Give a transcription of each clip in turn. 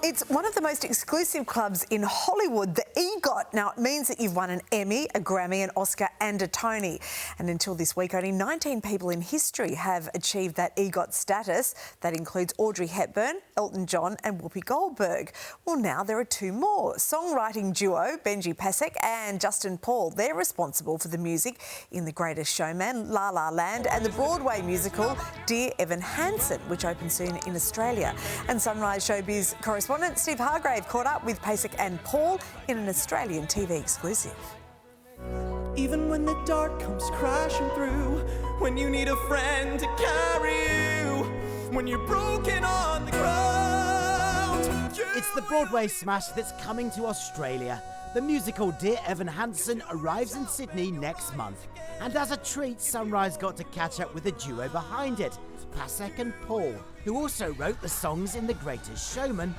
It's one of the most exclusive clubs in Hollywood, the EGOT. Now, it means that you've won an Emmy, a Grammy, an Oscar and a Tony. And until this week, only 19 people in history have achieved that EGOT status. That includes Audrey Hepburn, Elton John and Whoopi Goldberg. Well, now there are two more. Songwriting duo Benj, Pasek and Justin Paul. They're responsible for the music in The Greatest Showman, La La Land and the Broadway musical Dear Evan Hansen, which opens soon in Australia. And Sunrise Showbiz correspondent Steve Hargrave caught up with Pasek and Paul in an Australian TV exclusive. Even when the dark comes crashing through, when you need a friend to carry you, when you're broken on the ground. It's the Broadway smash that's coming to Australia. The musical Dear Evan Hansen arrives in Sydney next month. And as a treat, Sunrise got to catch up with the duo behind it, Pasek and Paul, who also wrote the songs in The Greatest Showman.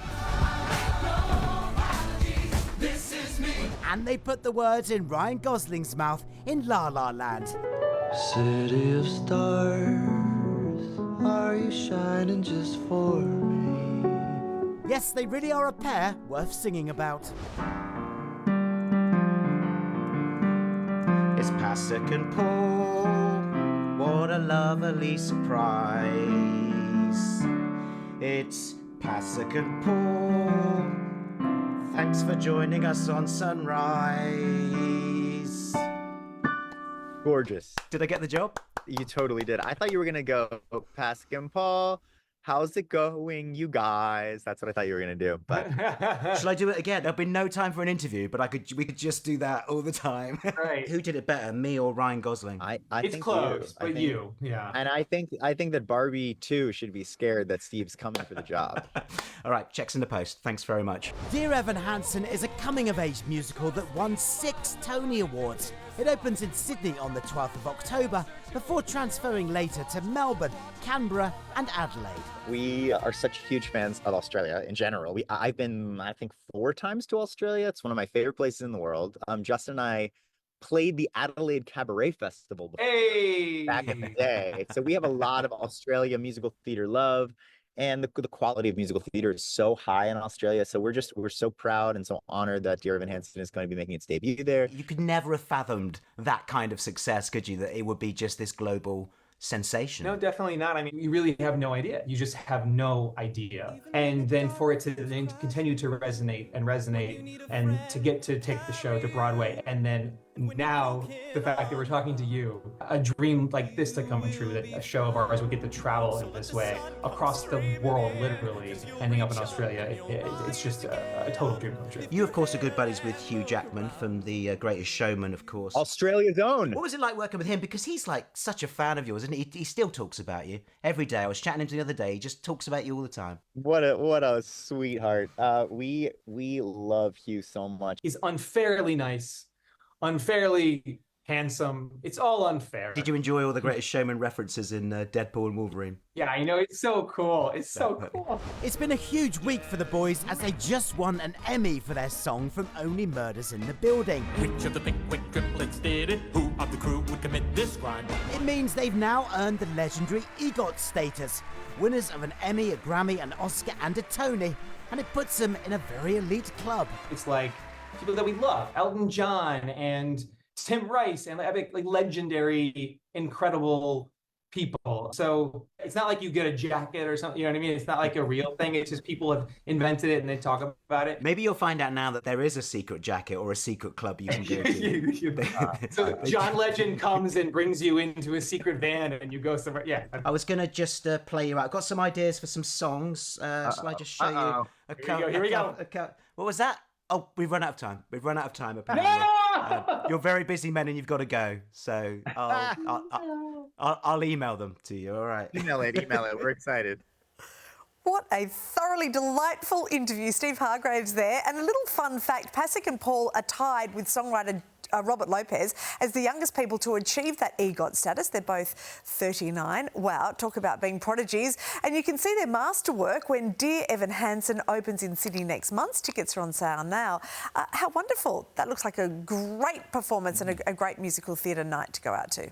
This is me. And they put the words in Ryan Gosling's mouth in La La Land. City of stars, are you shining just for me? Yes, they really are a pair worth singing about. It's Pasek and Paul, what a lovely surprise. It's Pasek and Paul, thanks for joining us on Sunrise. Gorgeous. Did I get the job? You totally did. I thought you were going to go, Pasek and Paul, how's it going, you guys? That's what I thought you were going to do. But Shall I do it again? There'll be no time for an interview, but we could just do that all the time. Right. Who did it better, me or Ryan Gosling? I It's think close, you. but you, yeah. And I think that Barbie, too, should be scared that Steve's coming for the job. All right, checks in the post. Thanks very much. Dear Evan Hansen is a coming-of-age musical that won 6 Tony Awards. It opens in Sydney on the 12th of October, before transferring later to Melbourne, Canberra and Adelaide. We are such huge fans of Australia in general. I've been, I think, 4 times to Australia. It's one of my favorite places in the world. Justin and I played the Adelaide Cabaret Festival before, back in the day. So we have a lot of Australia musical theatre love. And the quality of musical theater is so high in Australia. So we're so proud and so honored that Dear Evan Hansen is going to be making its debut there. You could never have fathomed that kind of success, could you? That it would be just this global sensation. No, definitely not. I mean, you really have no idea. You just have no idea. And then for it to then continue to resonate and to get to take the show to Broadway. And then now the fact that we're talking to you, a dream like this to come true, that a show of ours would get to travel in this way across the world, literally, ending up in Australia. It's just a total dream come true. You, of course, are good buddies with Hugh Jackman from The Greatest Showman, of course. Australia's own. What was it like working with him? Because he's like such a fan of yours, and he still talks about you every day. I was chatting to him the other day. He just talks about you all the time. What a sweetheart. We love Hugh so much. He's unfairly nice, unfairly handsome. It's all unfair. Did you enjoy all the Greatest Showman references in Deadpool and Wolverine? Yeah, I know, it's so cool. It's so cool. It's been a huge week for the boys as they just won an Emmy for their song from Only Murders in the Building. Which of the Pickwick triplets did it? Who of the crew would commit this crime? It means they've now earned the legendary EGOT status, winners of an Emmy, a Grammy, an Oscar and a Tony, and it puts them in a very elite club. It's like people that we love, Elton John and Tim Rice, and like legendary, incredible people. So it's not like you get a jacket or something, you know what I mean? It's not like a real thing. It's just people have invented it and they talk about it. Maybe you'll find out now that there is a secret jacket or a secret club you can go to. So John Legend comes and brings you into a secret van and you go somewhere. Yeah. I was going to just play you out. I've got some ideas for some songs. Shall I just show you a couple? Here we go. What was that? Oh, we've run out of time. We've run out of time, apparently. No! You're very busy men and you've got to go. So I'll email them to you, all right? Email it. We're excited. What a thoroughly delightful interview. Steve Hargrave's there. And a little fun fact, Pasek and Paul are tied with songwriter Robert Lopez as the youngest people to achieve that EGOT status. They're both 39. Wow, talk about being prodigies. And you can see their masterwork when Dear Evan Hansen opens in Sydney next month. Tickets are on sale now. How wonderful. That looks like a great performance and a great musical theatre night to go out to.